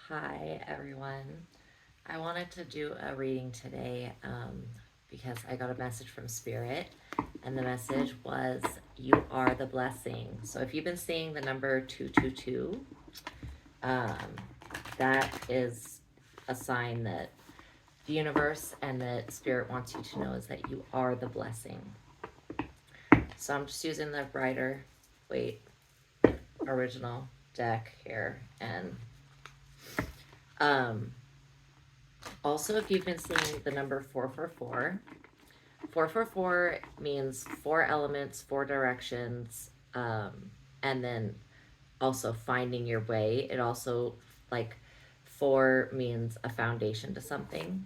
Hi, everyone. I wanted to do a reading today because I got a message from Spirit, and the message was, "You are the blessing." So if you've been seeing the number 222, um, that is a sign that the universe and that Spirit wants you to know is that you are the blessing. So I'm just using the Rider Waite original deck here, and um, also, if you've been seeing the number 444, 444 means four elements, four directions, and then also finding your way. It also, like, four means a foundation to something.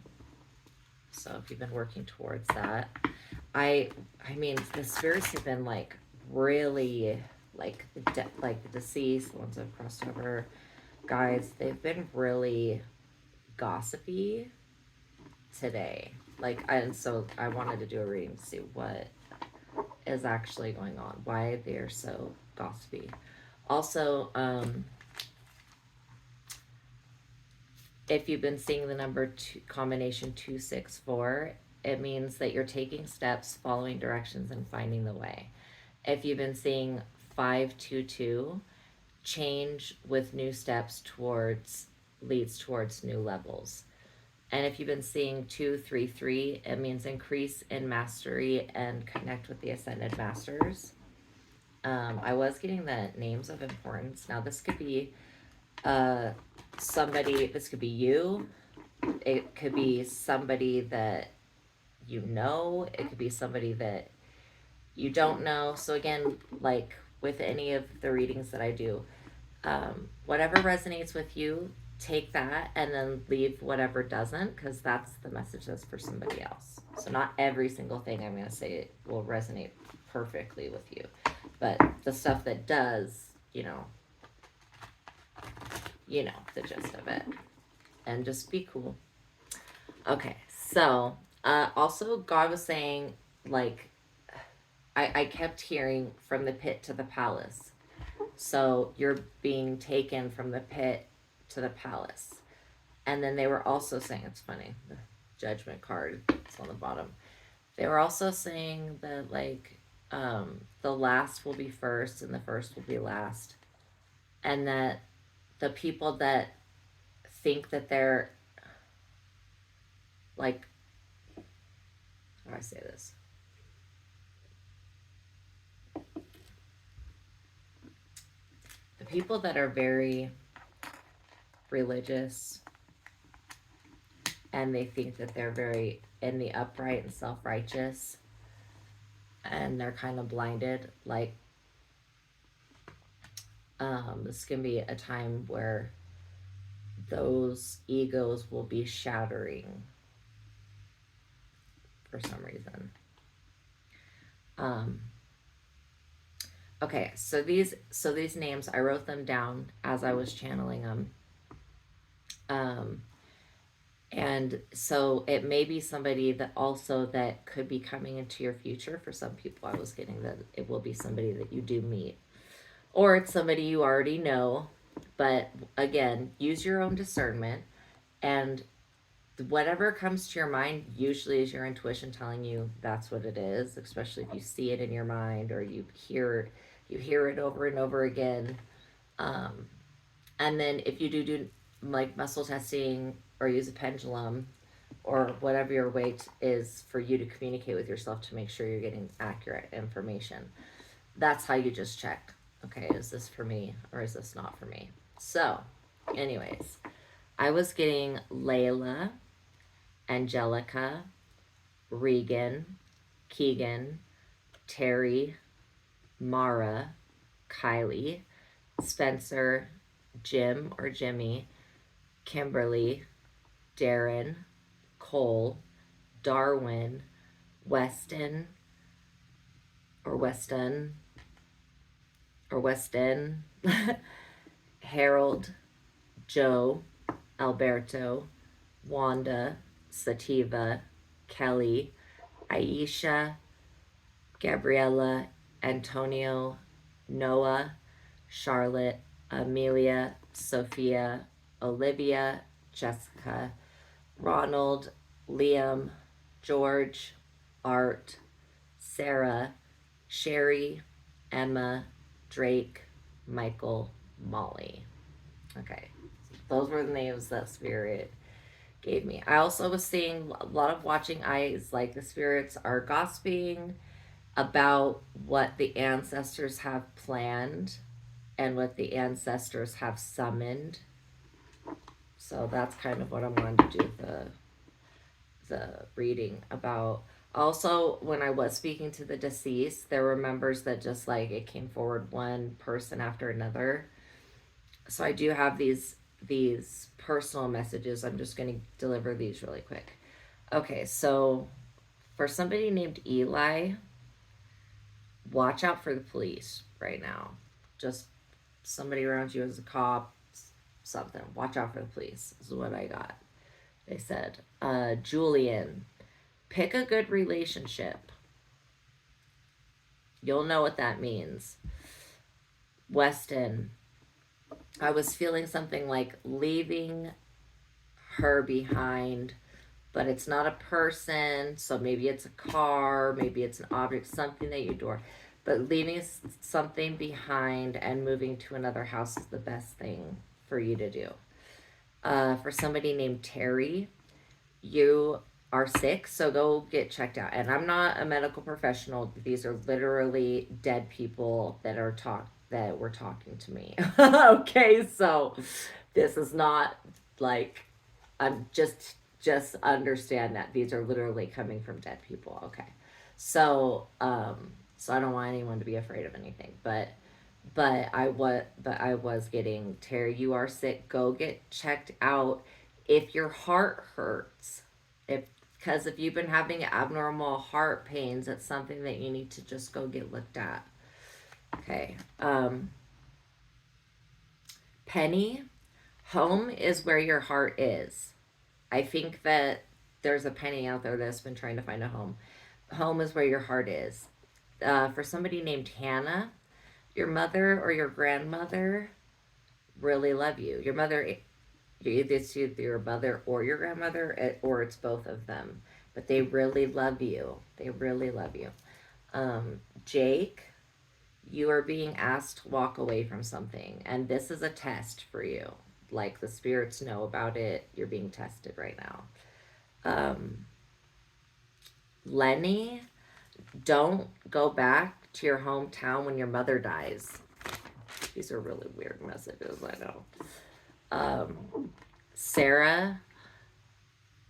So if you've been working towards that, I, I mean, the spirits have been like really, like the deceased, the ones that have crossed over, guys. They've been really gossipy today. And so I wanted to do a reading to see what is actually going on, why they're so gossipy. Also, if you've been seeing the number two, combination 264, it means that you're taking steps, following directions, and finding the way. If you've been seeing 522, change with new steps towards leads towards new levels. And if you've been seeing 233, it means increase in mastery and connect with the ascended masters. I was getting the names of importance. Now, this could be somebody, this could be you. It could be somebody that you know. It could be somebody that you don't know. So, again, like with any of the readings that I do, whatever resonates with you, take that and then leave whatever doesn't, because that's the message that's for somebody else. So not every single thing I'm going to say will resonate perfectly with you, but the stuff that does, you know the gist of it, and just be cool. Okay, so also God was saying, like, I kept hearing from the pit to the palace. So you're being taken from the pit to the palace. And then they were also saying, it's funny, the judgment card is on the bottom. They were also saying that, like, the last will be first and the first will be last. And that the people that think that they're, like, how do I say this? The people that are very religious and they think that they're very in the upright and self-righteous, and they're kind of blinded, like, this can be a time where those egos will be shattering for some reason. um okay, so these names, I wrote them down as I was channeling them. um And so it may be somebody that also that could be coming into your future. For some people, I was getting that it will be somebody that you do meet, or it's somebody you already know. But again, use your own discernment, and whatever comes to your mind usually is your intuition telling you that's what it is, especially if you see it in your mind or you hear it over and over again. Um, and then if you do like muscle testing or use a pendulum or whatever your weight is for you to communicate with yourself to make sure you're getting accurate information, that's how you just check, okay, is this for me or is this not for me? So anyways, I was getting Layla, Angelica, Regan, Keegan, Terry, Mara, Kylie, Spencer, Jim or Jimmy, Kimberly, Darren, Cole, Darwin, Weston or Weston or Weston, Harold, Joe, Alberto, Wanda, Sativa, Kelly, Aisha, Gabriella, Antonio, Noah, Charlotte, Amelia, Sophia, Olivia, Jessica, Ronald, Liam, George, Art, Sarah, Sherry, Emma, Drake, Michael, Molly. Okay, those were the names that Spirit gave me. I also was seeing a lot of watching eyes, like the spirits are gossiping about what the ancestors have planned and what the ancestors have summoned. So that's kind of what I'm going to do the reading about. Also, when I was speaking to the deceased, there were members that just like it came forward one person after another. So I do have these personal messages. I'm just going to deliver these really quick. Okay, so for somebody named Eli, watch out for the police right now. Just somebody around you as a cop, something. Watch out for the police, is what I got. They said. Julian, pick a good relationship. You'll know what that means. Weston, I was feeling something like leaving her behind, but it's not a person, so maybe it's a car, maybe it's an object, something that you adore. But leaving something behind and moving to another house is the best thing for you to do. For somebody named Terry, you are sick, so go get checked out. And I'm not a medical professional. These are literally dead people that were talking to me. Okay, so this is not like I'm just understand that these are literally coming from dead people. Okay. So I don't want anyone to be afraid of anything, but I was getting, Terry, you are sick. Go get checked out. If your heart hurts, because if you've been having abnormal heart pains, it's something that you need to just go get looked at. Okay. Penny, home is where your heart is. I think that there's a Penny out there that's been trying to find a home. Home is where your heart is. For somebody named Hannah, your mother or your grandmother really love you. Your mother, it's either your mother or your grandmother, or it's both of them. But they really love you. They really love you. Jake, you are being asked to walk away from something, and this is a test for you. Like the spirits know about it. You're being tested right now. Lenny, don't go back to your hometown when your mother dies. These are really weird messages, I know. Sarah,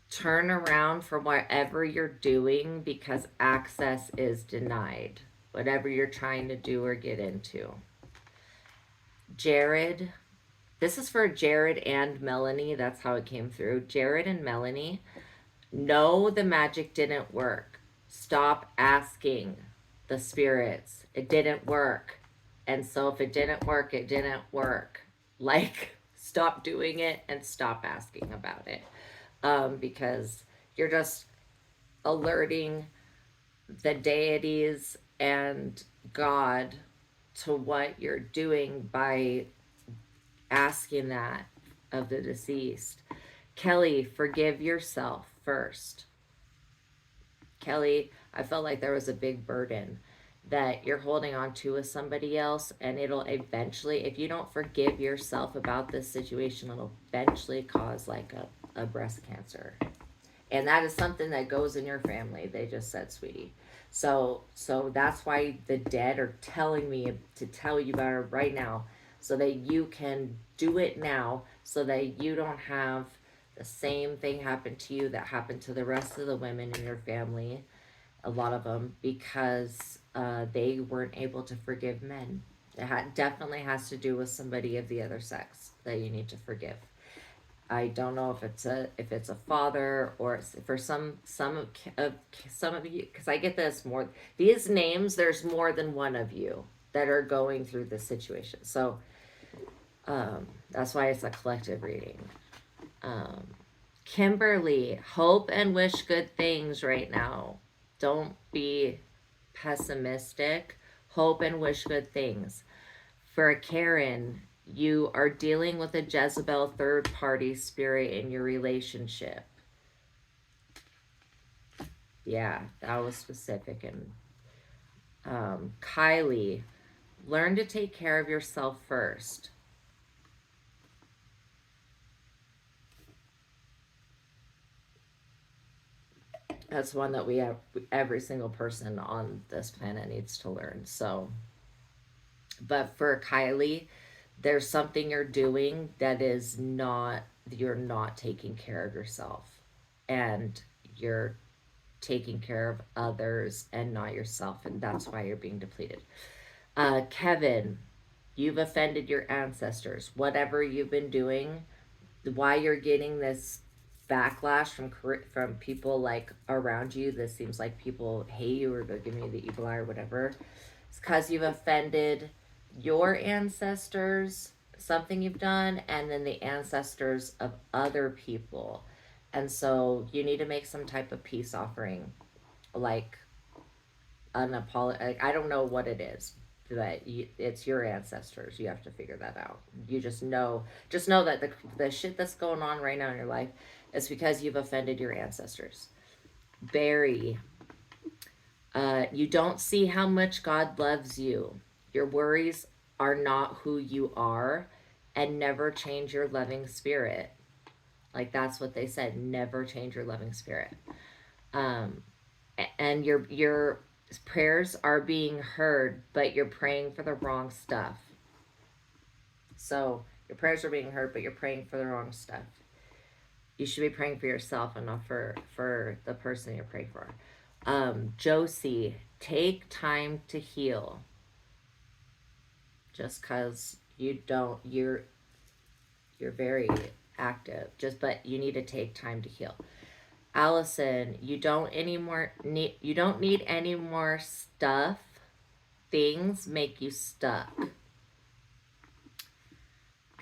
turn around from whatever you're doing because access is denied. Whatever you're trying to do or get into. Jared, this is for Jared and Melanie. That's how it came through. Jared and Melanie, no, the magic didn't work. Stop asking the spirits. It didn't work. And so if it didn't work, it didn't work. Like, stop doing it and stop asking about it. Because you're just alerting the deities and God to what you're doing by asking that of the deceased. Kelly, forgive yourself first. Kelly, I felt like there was a big burden that you're holding on to with somebody else, and it'll eventually, if you don't forgive yourself about this situation, it'll eventually cause like a breast cancer. And that is something that goes in your family, they just said, sweetie. So that's why the dead are telling me to tell you about it right now, so that you can do it now, so that you don't have the same thing happen to you that happened to the rest of the women in your family, a lot of them, because they weren't able to forgive men. It definitely has to do with somebody of the other sex that you need to forgive. I don't know if it's a father, or for some of you, because I get this more. These names, there's more than one of you that are going through this situation. So that's why it's a collective reading. Kimberly, hope and wish good things right now. Don't be pessimistic. Hope and wish good things. For Karen, You are dealing with a Jezebel third party spirit in your relationship. Yeah, that was specific. And Kylie, learn to take care of yourself first. That's one that we have, every single person on this planet needs to learn. So, but for Kylie, there's something you're doing that is not, you're not taking care of yourself. And you're taking care of others and not yourself. And that's why you're being depleted. Kevin, you've offended your ancestors. Whatever you've been doing, why you're getting this backlash from people like around you, this seems like people hate you or they're giving you the evil eye or whatever. It's because you've offended your ancestors, something you've done, and then the ancestors of other people. And so you need to make some type of peace offering, like an apology. Like, I don't know what it is, but it's your ancestors. You have to figure that out. You just know that the shit that's going on right now in your life is because you've offended your ancestors. Barry, you don't see how much God loves you. Your worries are not who you are, and never change your loving spirit. Like, that's what they said. Never change your loving spirit. Um, and your prayers are being heard, but you're praying for the wrong stuff. So your prayers are being heard, but you're praying for the wrong stuff. You should be praying for yourself and not for the person you're praying for. Josie, take time to heal. Just because you don't, you're very active. But you need to take time to heal. Allison, you don't need any more stuff. Things make you stuck.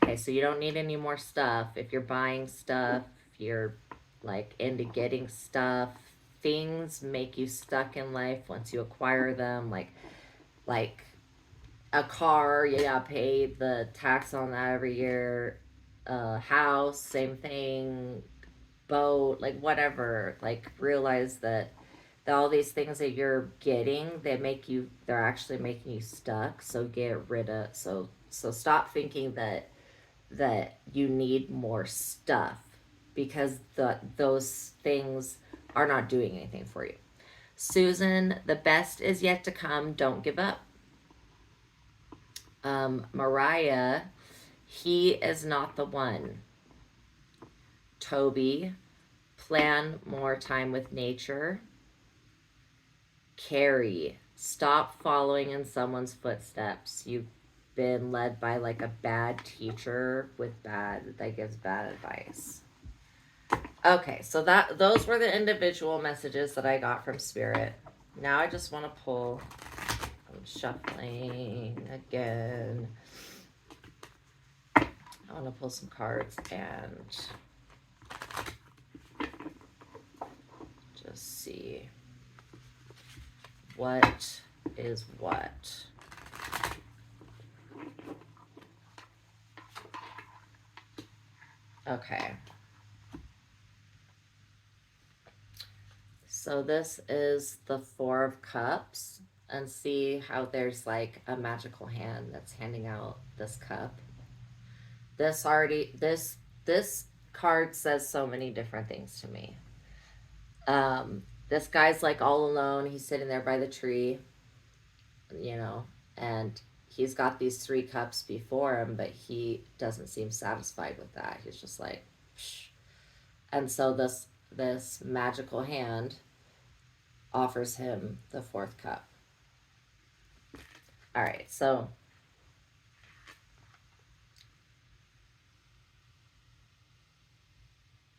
Okay, so you don't need any more stuff. If you're buying stuff, if you're like into getting stuff, things make you stuck in life once you acquire them. Like a car, you gotta pay the tax on that every year. House, same thing. Boat, like whatever. Like realize that all these things that you're getting, they're actually making you stuck. So get rid of so stop thinking that you need more stuff, because those things are not doing anything for you. Susan, the best is yet to come. Don't give up. Mariah, he is not the one. Toby, plan more time with nature. Carrie, stop following in someone's footsteps. You've been led by like a bad teacher that gives bad advice. Okay, so those were the individual messages that I got from Spirit. Now I just want to pull. I'm shuffling again. I want to pull some cards and just see what is what. Okay. So this is the Four of Cups, and see how there's like a magical hand that's handing out this cup. This card says so many different things to me. This guy's like all alone. He's sitting there by the tree, and he's got these 3 cups before him, but he doesn't seem satisfied with that. He's just like, psh. And so this magical hand offers him the 4th cup. All right, so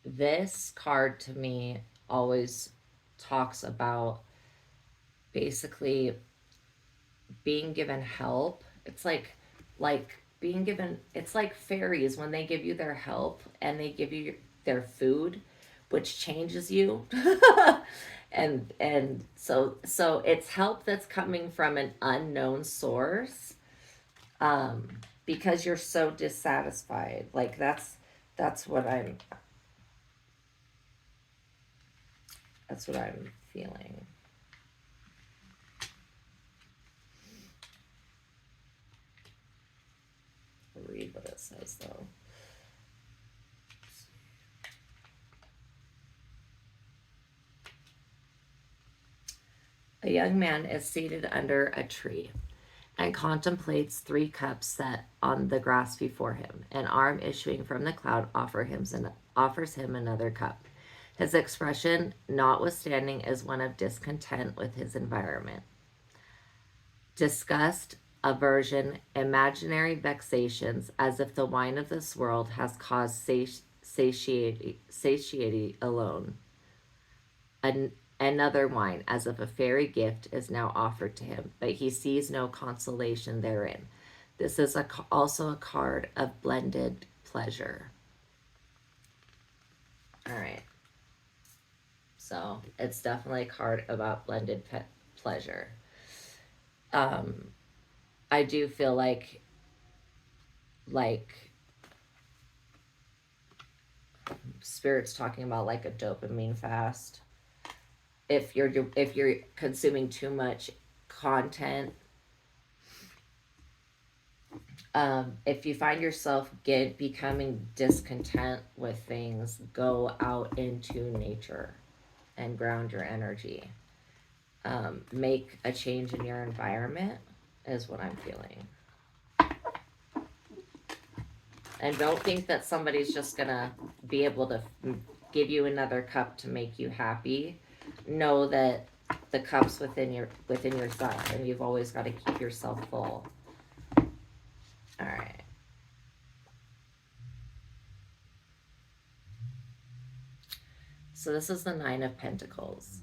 this card to me always talks about basically being given help. It's like being given, it's like fairies when they give you their help and they give you their food, which changes you. and so it's help that's coming from an unknown source. because you're so dissatisfied. Like that's what I'm that's what I'm feeling. I'll read what it says though. A young man is seated under a tree and contemplates 3 cups set on the grass before him. An arm issuing from the cloud offers him another cup. His expression, notwithstanding, is one of discontent with his environment. Disgust, aversion, imaginary vexations, as if the wine of this world has caused satiety alone. Another wine, as if a fairy gift, is now offered to him, but he sees no consolation therein. This is also a card of blended pleasure. All right. So it's definitely a card about blended pleasure. I do feel like Spirit's talking about like a dopamine fast. If you're consuming too much content, if you find yourself becoming discontent with things, go out into nature and ground your energy. Make a change in your environment is what I'm feeling. And don't think that somebody's just gonna be able to give you another cup to make you happy. Know that the cup's within yourself, and you've always got to keep yourself full. All right. So this is the 9 of Pentacles.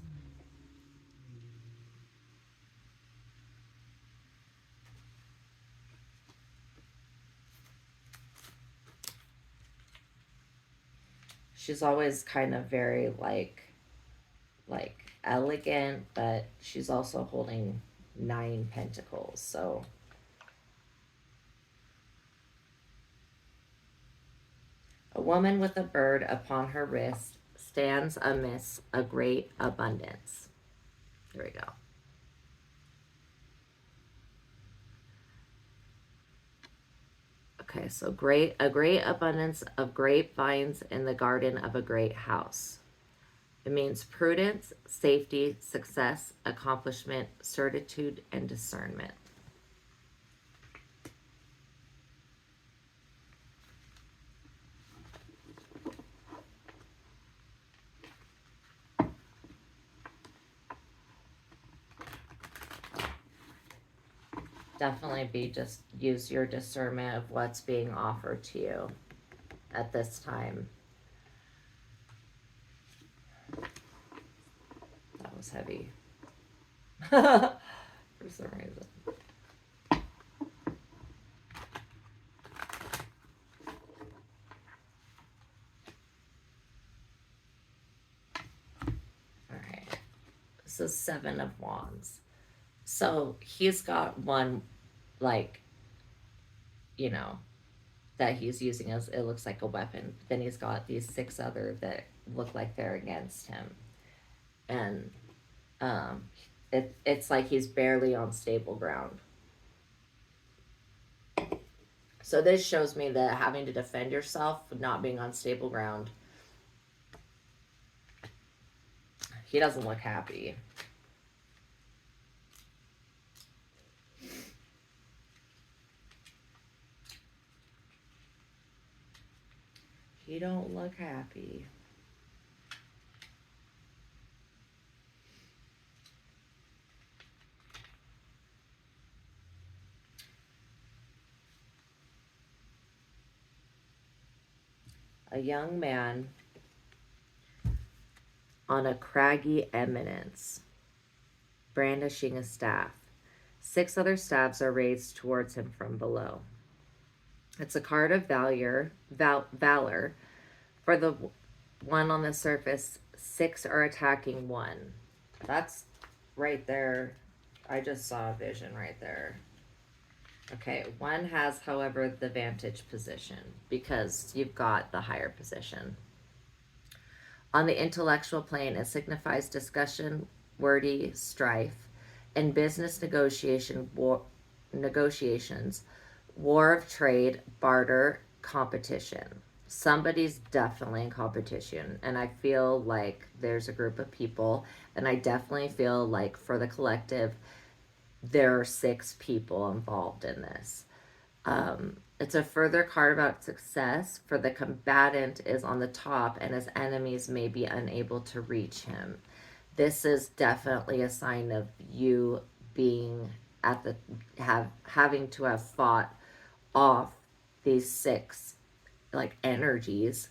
She's always kind of very like elegant, but she's also holding 9 pentacles. So a woman with a bird upon her wrist stands amidst a great abundance. There we go. Okay, so a great abundance of grapevines in the garden of a great house. It means prudence, safety, success, accomplishment, certitude, and discernment. Definitely just use your discernment of what's being offered to you at this time. That was heavy. For some reason. Alright. This is 7 of Wands. So he's got one, like, you know, that he's using as, it looks like a weapon. Then he's got these 6 other that look like they're against him. And it's like he's barely on stable ground. So this shows me that having to defend yourself, not being on stable ground, he doesn't look happy. He don't look happy. A young man on a craggy eminence, brandishing a staff. 6 other staffs are raised towards him from below. It's a card of valor. For the one on the surface, 6 are attacking 1. That's right there. I just saw a vision right there. Okay, one has, however, the vantage position because you've got the higher position. On the intellectual plane, it signifies discussion, wordy strife, in business negotiations, war of trade, barter, competition. Somebody's definitely in competition, and I feel like there's a group of people, and I definitely feel like for the collective, there are 6 people involved in this. It's a further card about success, for the combatant is on the top and his enemies may be unable to reach him. This is definitely a sign of you being at the having to have fought off these 6 like energies,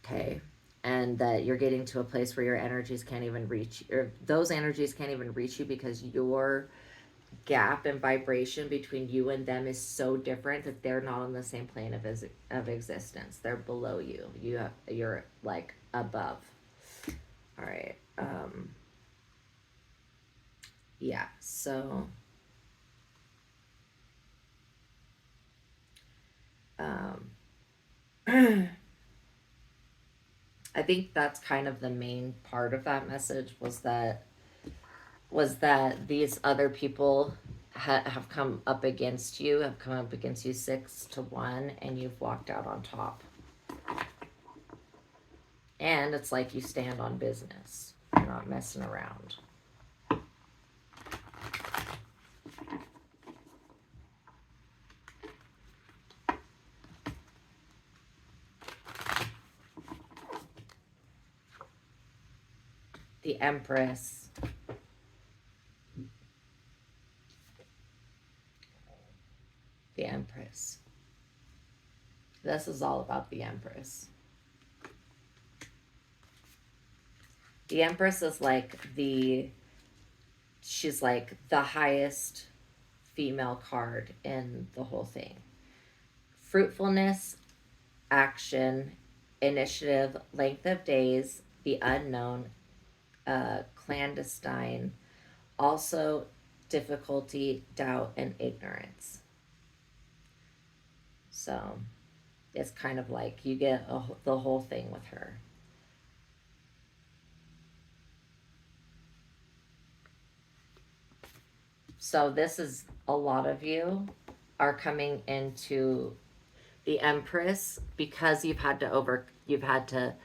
okay? And that you're getting to a place where your energies can't even reach, or those energies can't even reach you because your gap and vibration between you and them is so different that they're not on the same plane of existence. They're below you. You're like above. All right. Yeah. So um I think that's kind of the main part of that message was that these other people have come up against you, 6 to 1, and you've walked out on top. And it's like you stand on business. You're not messing around. The Empress. The Empress. This is all about the Empress. The Empress is like she's like the highest female card in the whole thing. Fruitfulness, action, initiative, length of days, the unknown, clandestine, also difficulty, doubt, and ignorance. So it's kind of like you get the whole thing with her. So this is a lot of you are coming into the Empress because you've had to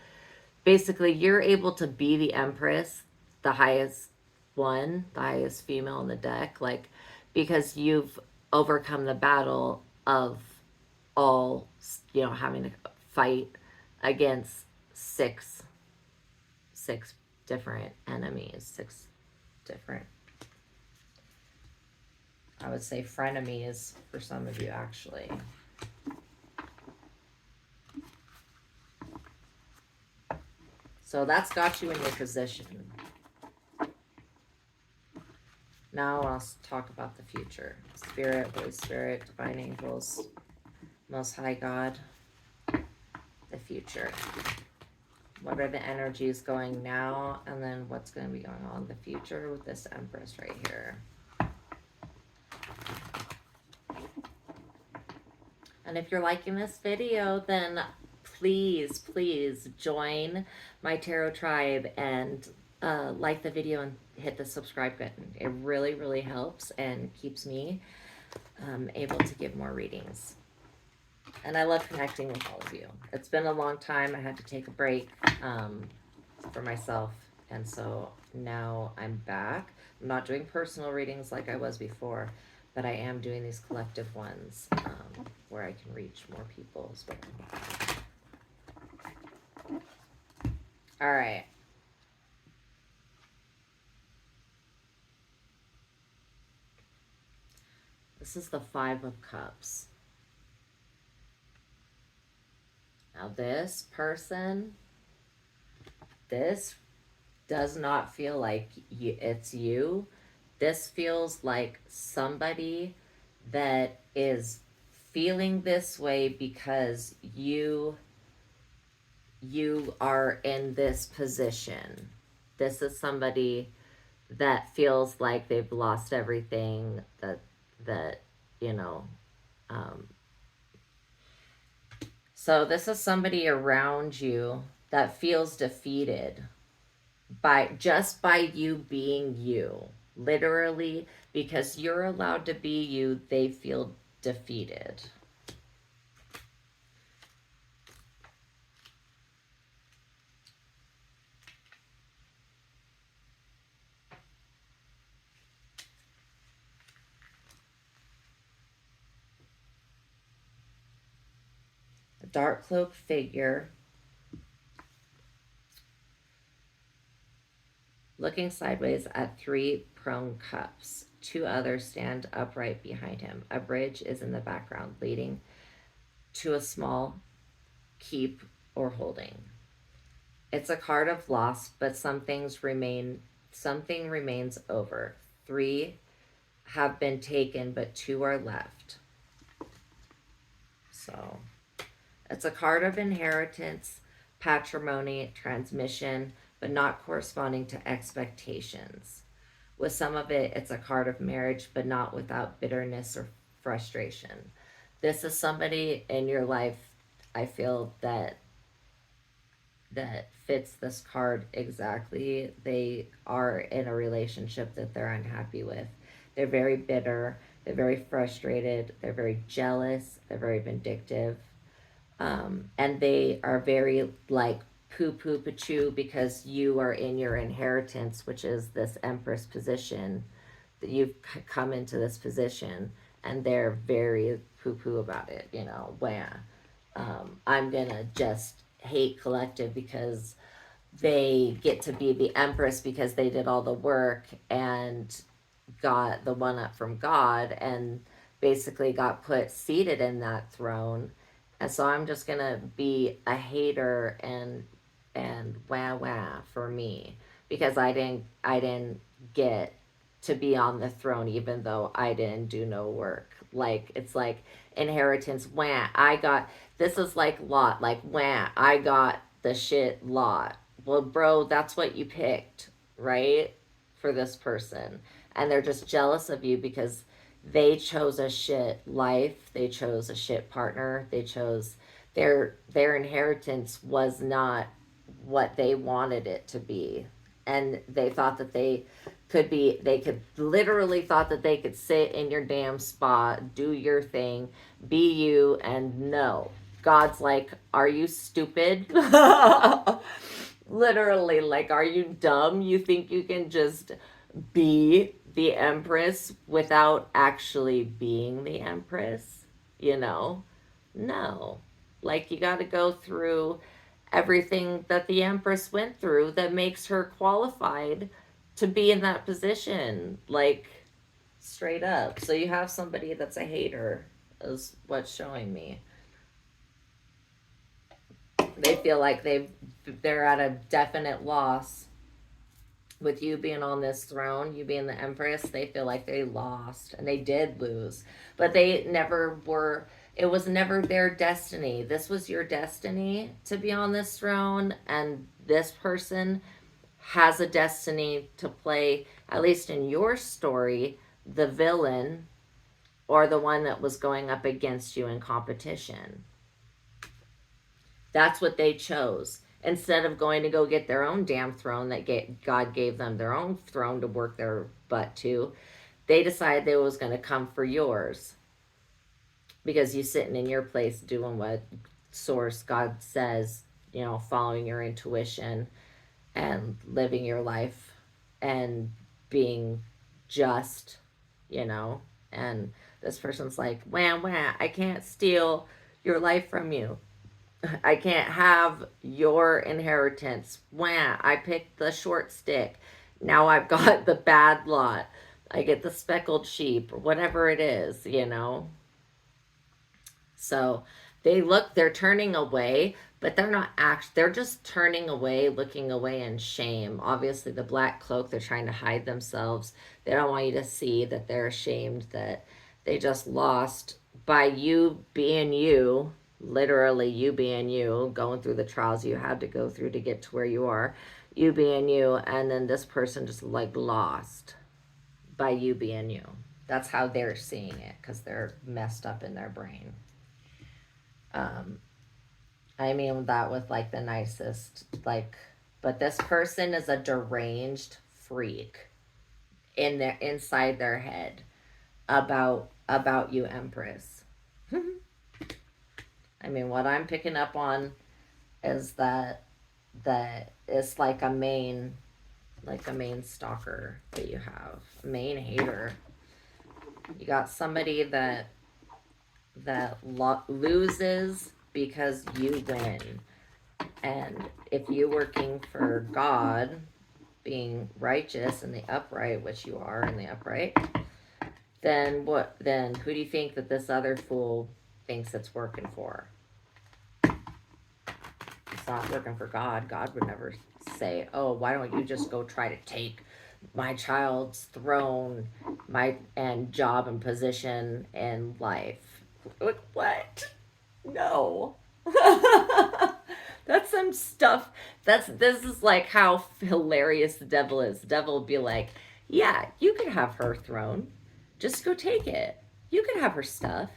basically you're able to be the Empress, the highest the highest female in the deck, like because you've overcome the battle of all, having to fight against six different enemies, 6 different, I would say, frenemies for some of you, actually. So that's got you in your position. Now I'll talk about the future. Spirit, Holy Spirit, Divine Angels, Most High God, the future. What are the energies going now, and then what's going to be going on in the future with this Empress right here. And if you're liking this video, then please join my tarot tribe and like the video and hit the subscribe button. It really helps and keeps me able to give more readings. And I love connecting with all of you. It's been a long time. I had to take a break for myself, and so now I'm back. I'm not doing personal readings like I was before, but I am doing these collective ones where I can reach more people as well. All right. This is the 5 of Cups. Now this person, this does not feel like it's you. This feels like somebody that is feeling this way because you are in this position. This is somebody that feels like they've lost everything, that you know. Um, so this is somebody around you that feels defeated by you being you. Literally, because you're allowed to be you, they feel defeated. A dark cloaked figure looking sideways at three prone cups. Two others stand upright behind him. A bridge is in the background, leading to a small keep or holding. It's a card of loss, but some things remain. Something remains over. Three have been taken, but two are left. So it's a card of inheritance, patrimony, transmission, but not corresponding to expectations. With some of it, it's a card of marriage, but not without bitterness or frustration. This is somebody in your life, I feel that fits this card exactly. They are in a relationship that they're unhappy with. They're very bitter, they're very frustrated, they're very jealous, they're very vindictive. And they are very like poo poo pachoo because you are in your inheritance, which is this Empress position, that you've come into this position, and they're very poo poo about it, you know, where I'm gonna just hate collective because they get to be the Empress because they did all the work and got the one up from God and basically got put seated in that throne. And so I'm just gonna be a hater and wah wah for me because I didn't get to be on the throne even though I didn't do no work. Like it's like inheritance wah I got this is like Lot, like wah I got the shit Lot. Well bro, that's what you picked, right? For this person. And they're just jealous of you because they chose a shit life, they chose a shit partner, they chose their inheritance was not what they wanted it to be. And they thought that they could literally thought that they could sit in your damn spot, do your thing, be you, and no. God's like, are you stupid? Literally, like, are you dumb? You think you can just be the Empress without actually being the Empress? You know? No. Like, you got to go through everything that the Empress went through that makes her qualified to be in that position. Like, straight up. So you have somebody that's a hater, is what's showing me. They feel like they're at a definite loss with you being on this throne, you being the Empress. They feel like they lost, and they did lose, but they never were. It was never their destiny. This was your destiny to be on this throne, and this person has a destiny to play, at least in your story, the villain or the one that was going up against you in competition. That's what they chose. Instead of going to go get their own damn throne that God gave them their own throne to work their butt to, they decided they was going to come for yours because you sitting in your place doing what source God says, you know, following your intuition and living your life and being just, you know. And this person's like, wham, wham, I can't steal your life from you. I can't have your inheritance. Wah, I picked the short stick. Now I've got the bad lot. I get the speckled sheep, or whatever it is, you know. So they're turning away, but they're not they're just turning away, looking away in shame. Obviously, the black cloak, they're trying to hide themselves. They don't want you to see that they're ashamed that they just lost by you being you, literally you being you, going through the trials you had to go through to get to where you are, you being you, and then this person just like lost by you being you. That's how they're seeing it because they're messed up in their brain. Um, I mean that with like the nicest, like, but this person is a deranged freak in their inside their head about you, Empress. I mean, what I'm picking up on is that it's like a main stalker that you have, a main hater. You got somebody that loses because you win. And if you're working for God, being righteous and the upright, which you are in the upright, then what? Then who do you think that this other fool thinks it's working for? It's not working for God. God would never say, "Oh, why don't you just go try to take my child's throne, my and job and position in life?" What? No. That's some stuff. This is like how hilarious the devil is. The devil will be like, "Yeah, you can have her throne. Just go take it. You can have her stuff.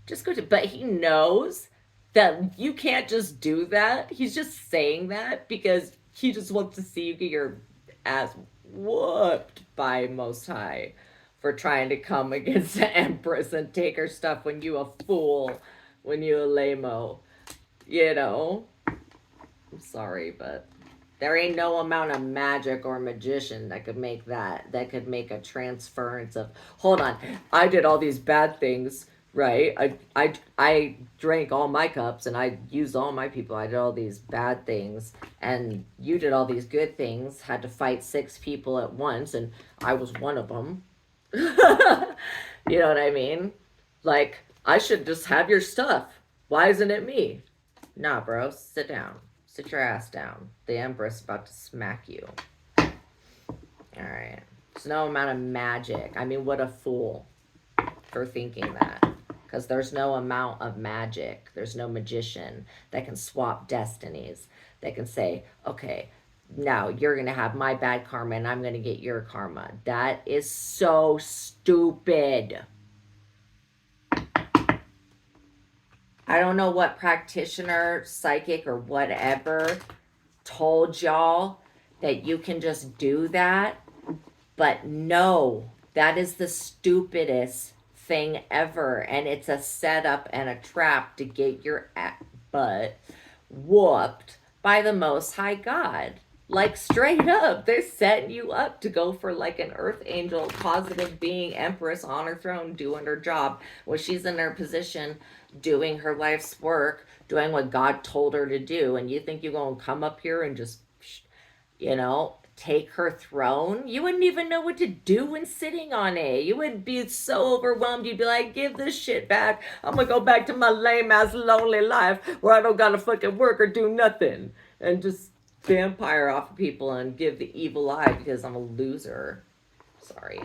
Just go to." But he knows that you can't just do that. He's just saying that because he just wants to see you get your ass whooped by Most High for trying to come against the Empress and take her stuff when you a fool, when you a lame-o. You know? I'm sorry, but there ain't no amount of magic or magician that could make a transference of, hold on, I did all these bad things, right? I drank all my cups and I used all my people. I did all these bad things and you did all these good things, had to fight 6 people at once and I was one of them. You know what I mean? Like, I should just have your stuff. Why isn't it me? Nah, bro, sit down. Sit your ass down. The Empress is about to smack you. Alright. There's no amount of magic. I mean, what a fool for thinking that. Because there's no amount of magic. There's no magician that can swap destinies. That can say, okay, now you're going to have my bad karma and I'm going to get your karma. That is so stupid. I don't know what practitioner, psychic, or whatever told y'all that you can just do that, but no, that is the stupidest thing ever, and it's a setup and a trap to get your butt whooped by the Most High God. Like, straight up, they're setting you up to go for like an earth angel, positive being, Empress on her throne, doing her job when she's in her position, doing her life's work, doing what God told her to do. And you think you're going to come up here and just, take her throne? You wouldn't even know what to do when sitting on it. You would be so overwhelmed. You'd be like, give this shit back. I'm going to go back to my lame ass lonely life where I don't got to fucking work or do nothing. And just vampire off of people and give the evil eye because I'm a loser. Sorry.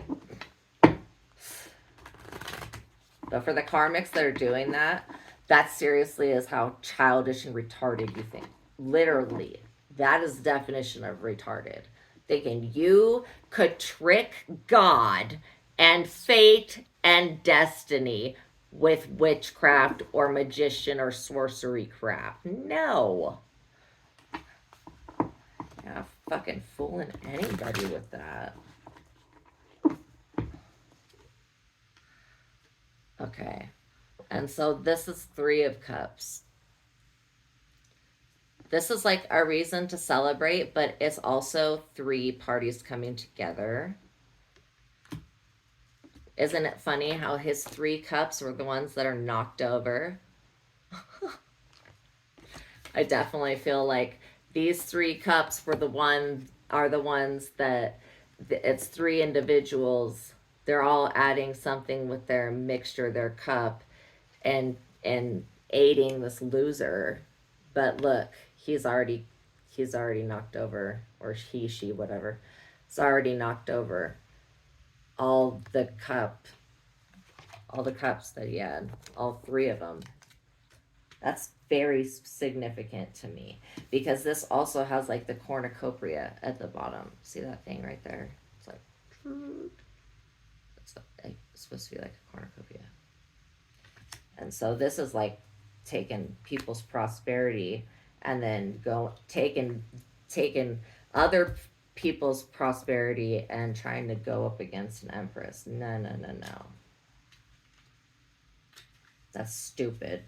But for the karmics that are doing that, that seriously is how childish and retarded you think. Literally. That is the definition of retarded. Thinking you could trick God and fate and destiny with witchcraft or magician or sorcery craft. No. You're not fucking fooling anybody with that. Okay. And so this is 3 of Cups. This is like a reason to celebrate, but it's also 3 parties coming together. Isn't it funny how his 3 cups were the ones that are knocked over? I definitely feel like these 3 cups are the ones that it's 3 individuals. They're all adding something with their mixture, their cup, and aiding this loser. But look, he's already knocked over, or she, whatever. It's already knocked over all the cups that he had, all 3 of them. That's very significant to me because this also has like the cornucopia at the bottom. See that thing right there? It's like So it's supposed to be like a cornucopia. And so this is like taking people's prosperity and then taking other people's prosperity and trying to go up against an empress. No, no, no, no. That's stupid.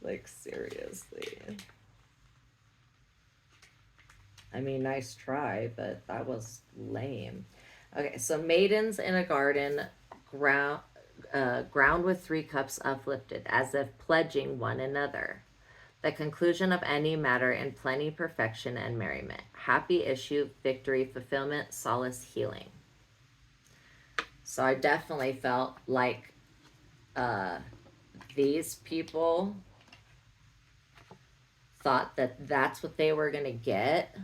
Like, seriously. I mean, nice try, but that was lame. Okay, so maidens in a garden, ground, ground with 3 cups uplifted, as if pledging one another. The conclusion of any matter in plenty, perfection, and merriment. Happy issue, victory, fulfillment, solace, healing. So I definitely felt like these people thought that that's what they were going to get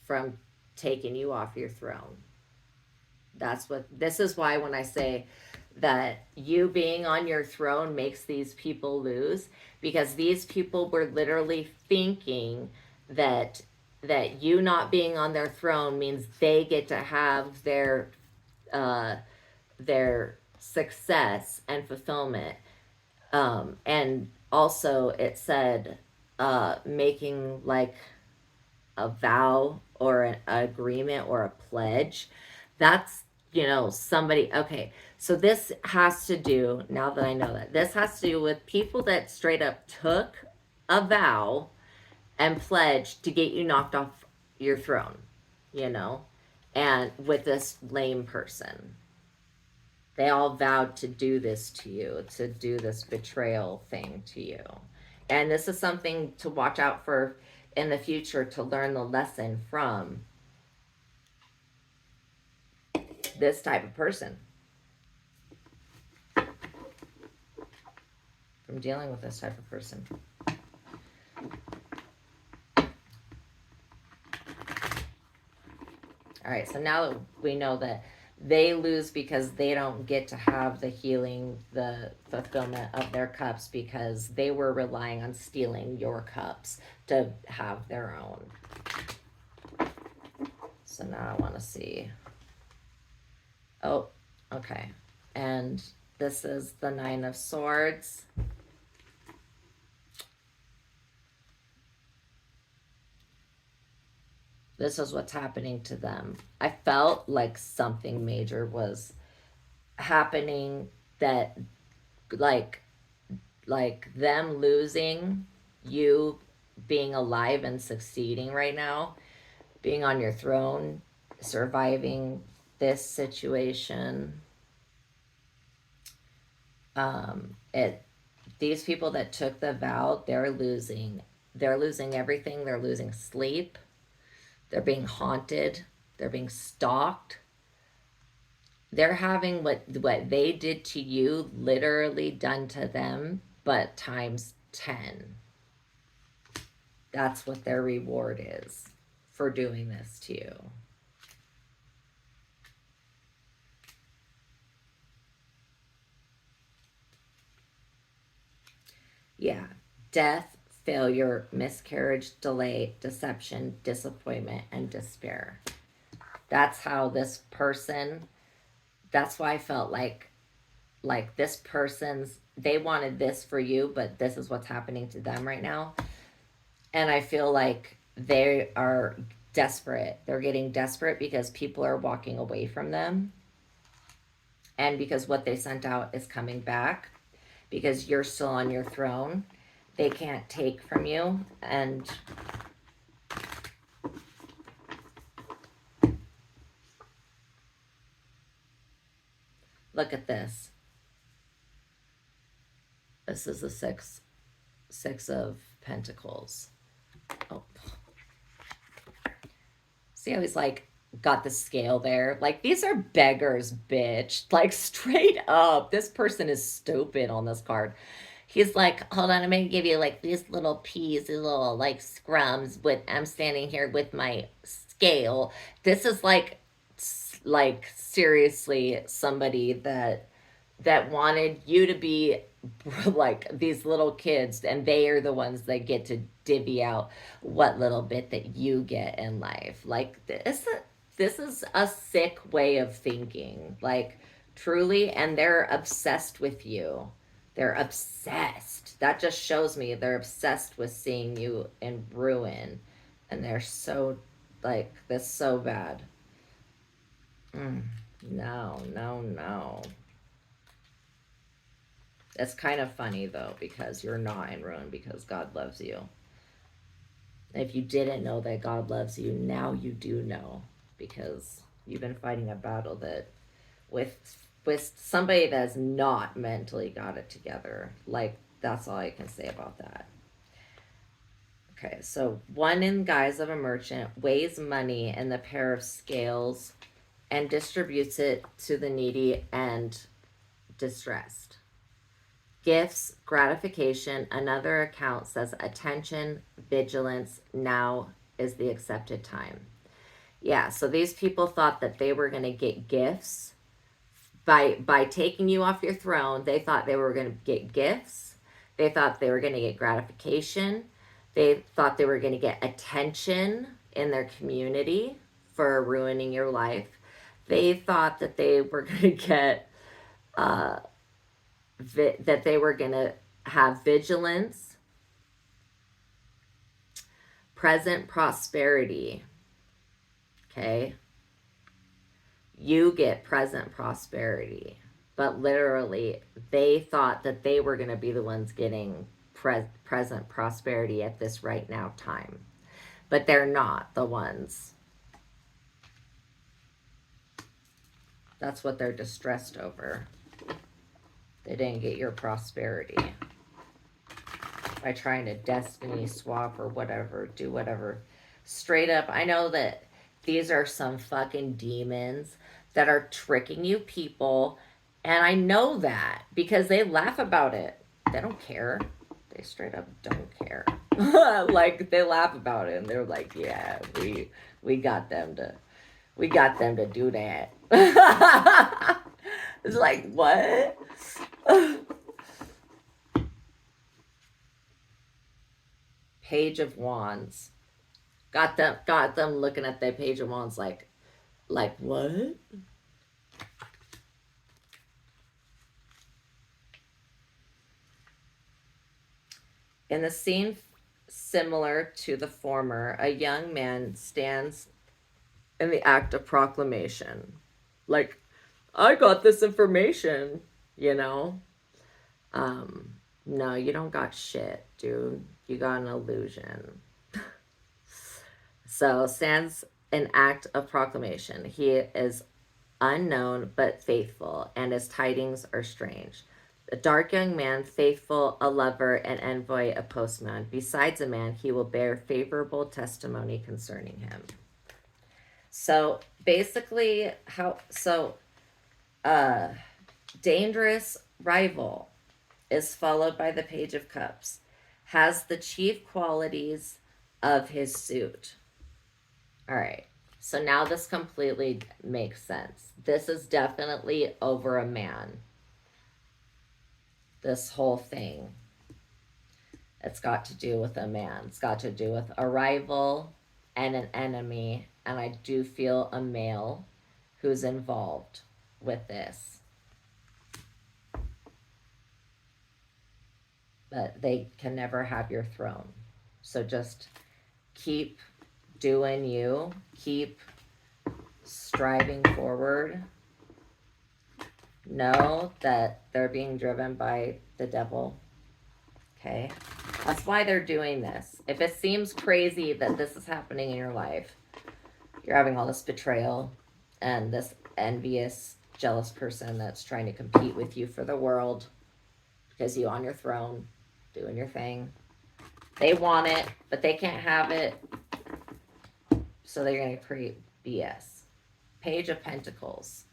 from taking you off your throne. This is why when I say that you being on your throne makes these people lose, because these people were literally thinking that you not being on their throne means they get to have uh, their success and fulfillment. And also it said making like a vow or an agreement or a pledge. That's, somebody. Okay, so this has to do, now that I know that, this has to do with people that straight up took a vow and pledged to get you knocked off your throne, you know, and with this lame person. They all vowed to do this to you, to do this betrayal thing to you. And this is something to watch out for in the future, to learn the lesson from this type of person, from dealing with this type of person. All right, so now that we know that they lose because they don't get to have the healing, the fulfillment of their cups, because they were relying on stealing your cups to have their own. So now I want to see. Oh, okay. And this is the 9 of Swords. This is what's happening to them. I felt like something major was happening, that like them losing, you being alive and succeeding right now, being on your throne, surviving this situation. These people that took the vow, they're losing everything. They're losing sleep. They're being haunted. They're being stalked. They're having what they did to you literally done to them, but times 10. That's what their reward is for doing this to you. Yeah. Death, failure, miscarriage, delay, deception, disappointment, and despair. That's how this person, that's why I felt like this person's, they wanted this for you, but this is what's happening to them right now. And I feel like they are desperate. They're getting desperate because people are walking away from them. And because what they sent out is coming back. Because you're still on your throne. They can't take from you. And look at this. This is the six of Pentacles. Oh. See how he's like got the scale there? Like, these are beggars, bitch. Like, straight up. This person is stupid on this card. He's like, hold on, I'm gonna give you like these little peas, these little like scrums with, I'm standing here with my scale. This is like seriously somebody that wanted you to be like these little kids, and they are the ones that get to divvy out what little bit that you get in life. Like, this, this is a sick way of thinking. Like, truly, and they're obsessed with you. They're obsessed. That just shows me they're obsessed with seeing you in ruin. And they're so, like, this so bad. No, no, no. It's kind of funny, though, because you're not in ruin because God loves you. If you didn't know that God loves you, now you do know, because you've been fighting a battle that with somebody that's not mentally got it together. Like, that's all I can say about that. Okay, so one in guise of a merchant weighs money in the pair of scales and distributes it to the needy and distressed. Gifts, gratification, another account says attention, vigilance, now is the accepted time. Yeah, so these people thought that they were going to get gifts by taking you off your throne. They thought they were going to get gifts. They thought they were going to get gratification. They thought they were going to get attention in their community for ruining your life. They thought that they were going to get that they were going to have vigilance, present prosperity. Okay, you get present prosperity, but literally they thought that they were going to be the ones getting present prosperity at this right now time, but they're not the ones. That's what they're distressed over. They didn't get your prosperity by trying to destiny swap or whatever, do whatever. Straight up, I know that these are some fucking demons that are tricking you people, and I know that because they laugh about it. They don't care. They straight up don't care. Like, they laugh about it and they're like, yeah, we got them to do that. It's like, what? Page of Wands. Got them looking at their Page of Wands like what? In the scene similar to the former, a young man stands in the act of proclamation. Like, I got this information, you know? No, you don't got shit, dude. You got an illusion. So, stands an act of proclamation. He is unknown but faithful, and his tidings are strange. A dark young man, faithful, a lover, an envoy, a postman. Besides a man, he will bear favorable testimony concerning him. So basically, dangerous rival is followed by the Page of Cups, has the chief qualities of his suit. All right. So now this completely makes sense. This is definitely over a man. This whole thing. It's got to do with a man. It's got to do with a rival and an enemy. And I do feel a male who's involved with this. But they can never have your throne. So just keep doing you. Keep striving forward. Know that they're being driven by the devil. Okay? That's why they're doing this. If it seems crazy that this is happening in your life, you're having all this betrayal and this envious, jealous person that's trying to compete with you for the world because you on your throne, doing your thing. They want it, but they can't have it. So they're going to create BS. Page of Pentacles.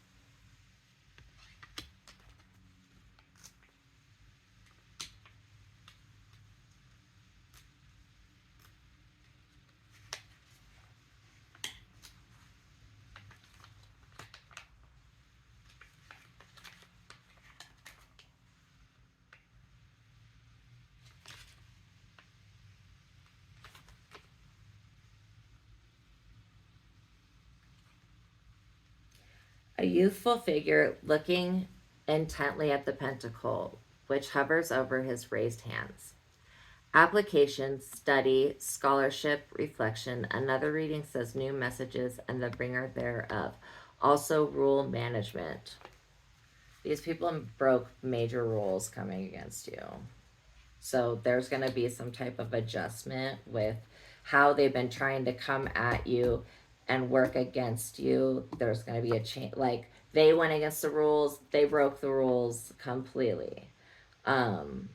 A youthful figure looking intently at the pentacle, which hovers over his raised hands. Application, study, scholarship, reflection. Another reading says new messages and the bringer thereof. Also, rule management. These people broke major rules coming against you. So there's going to be some type of adjustment with how they've been trying to come at you and work against you. There's going to be a change. Like, they went against the rules, they broke the rules completely. Um,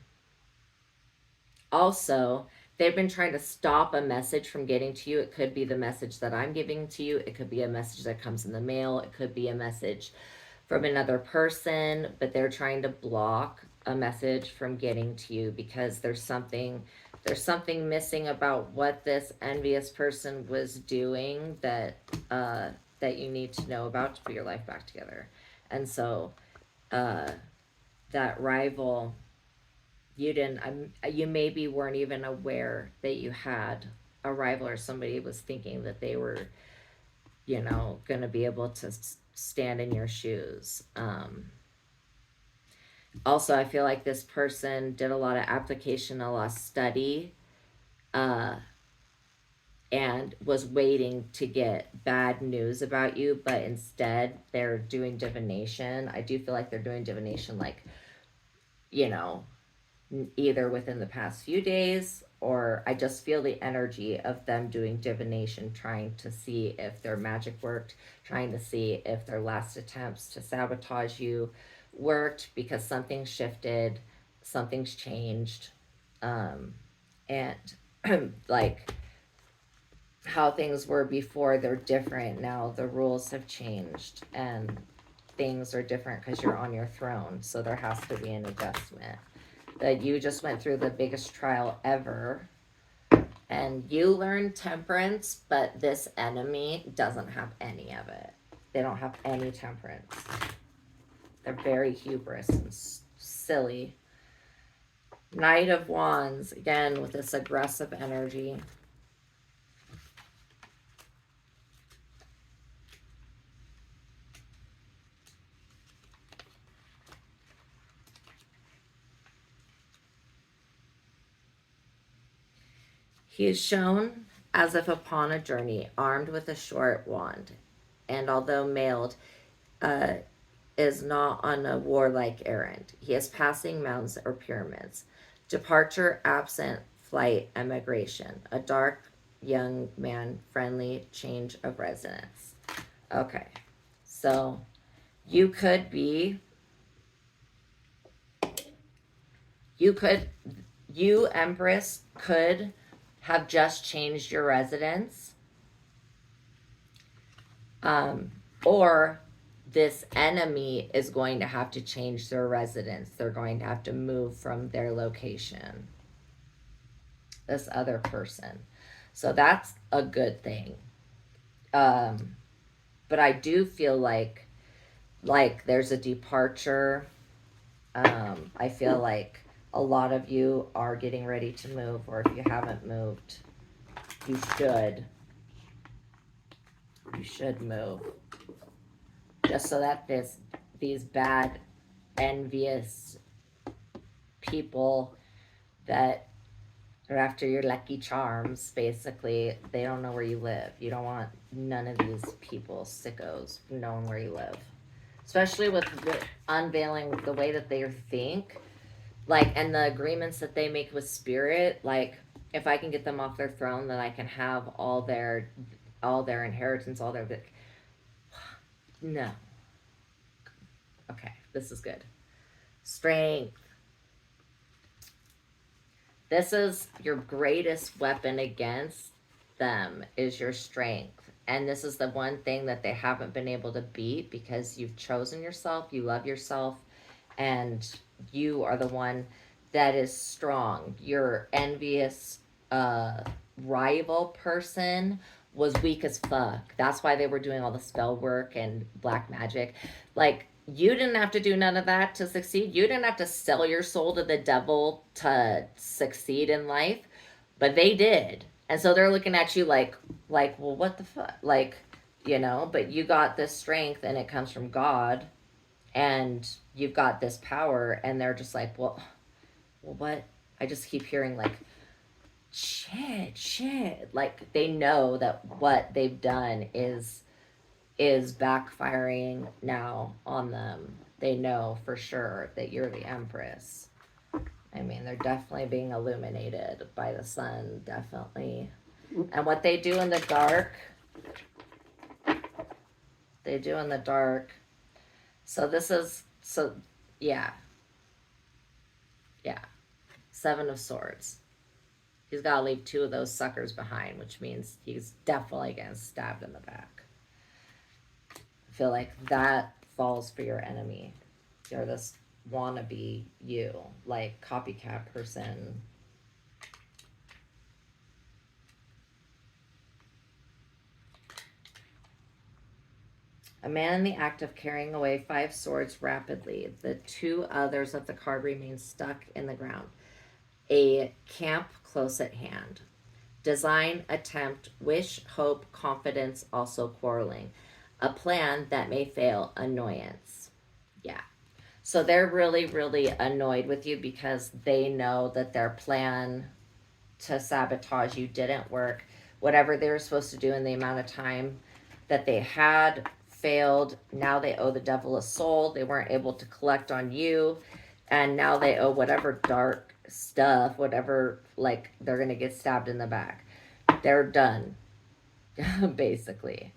Also, they've been trying to stop a message from getting to you. It could be the message that I'm giving to you, it could be a message that comes in the mail, it could be a message from another person, but they're trying to block a message from getting to you because there's something missing about what this envious person was doing that you need to know about to put your life back together. And so uh, that rival, you maybe weren't even aware that you had a rival, or somebody was thinking that they were, going to be able to stand in your shoes. Also, I feel like this person did a lot of application, a lot of study, uh, and was waiting to get bad news about you, but instead they're doing divination. I do feel like they're doing divination, like, you know, either within the past few days, or I just feel the energy of them doing divination, trying to see if their magic worked, trying to see if their last attempts to sabotage you worked, because something shifted, something's changed. And like, how things were before, they're different now. The rules have changed and things are different because you're on your throne. So there has to be an adjustment. That you just went through the biggest trial ever and you learned temperance, but this enemy doesn't have any of it. They don't have any temperance. They're very hubris and silly. Knight of Wands, again, with this aggressive energy. He is shown as if upon a journey, armed with a short wand, and although mailed, uh, is not on a warlike errand. He is passing mountains or pyramids. Departure, absent, flight, emigration. A dark young man, friendly, change of residence. Okay, so you could be, you could, you, Empress, could have just changed your residence. Or this enemy is going to have to change their residence. They're going to have to move from their location. This other person. So that's a good thing. But I do feel like there's a departure. I feel like a lot of you are getting ready to move, or if you haven't moved, you should. You should move. Just so that these bad, envious people that are after your lucky charms, basically, they don't know where you live. You don't want none of these people, sickos, knowing where you live. Especially with unveiling the way that they think, like, and the agreements that they make with spirit. Like, if I can get them off their throne, then I can have all their inheritance, all their... No. Okay, this is good. Strength. This is your greatest weapon against them, is your strength. And this is the one thing that they haven't been able to beat, because you've chosen yourself, you love yourself, and you are the one that is strong. Your envious rival person was weak as fuck. That's why they were doing all the spell work and black magic. Like, you didn't have to do none of that to succeed. You didn't have to sell your soul to the devil to succeed in life, but they did. And so they're looking at you like, well, what the fuck? Like, you know, but you got this strength and it comes from God, and you've got this power, and they're just like, well, what? I just keep hearing like, shit. Like they know that what they've done is backfiring now on them. They know for sure that you're the Empress. I mean, they're definitely being illuminated by the sun, definitely. And what they do in the dark, they do in the dark. So this is, so, yeah, yeah. Seven of Swords. He's got to leave two of those suckers behind, which means he's definitely getting stabbed in the back. I feel like that falls for your enemy. You're this wannabe you, like copycat person. A man in the act of carrying away 5 swords rapidly. The 2 others of the card remain stuck in the ground. A camp close at hand. Design, attempt, wish, hope, confidence, also quarreling. A plan that may fail, annoyance. Yeah. So they're really, really annoyed with you because they know that their plan to sabotage you didn't work. Whatever they were supposed to do in the amount of time that they had failed. Now they owe the devil a soul. They weren't able to collect on you. And now they owe whatever dark stuff, whatever, like they're going to get stabbed in the back. They're done, basically.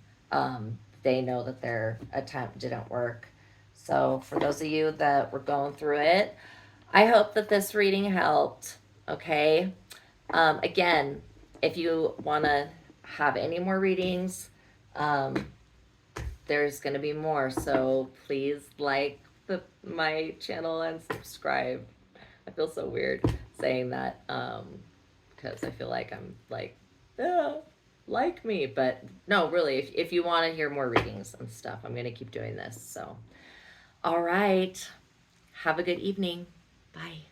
They know that their attempt didn't work. So, for those of you that were going through it, I hope that this reading helped. Okay. Again, if you want to have any more readings, um, there's going to be more. So please like my channel and subscribe. I feel so weird saying that because I feel like I'm like, like me. But no, really, if you want to hear more readings and stuff, I'm going to keep doing this. So, all right. Have a good evening. Bye.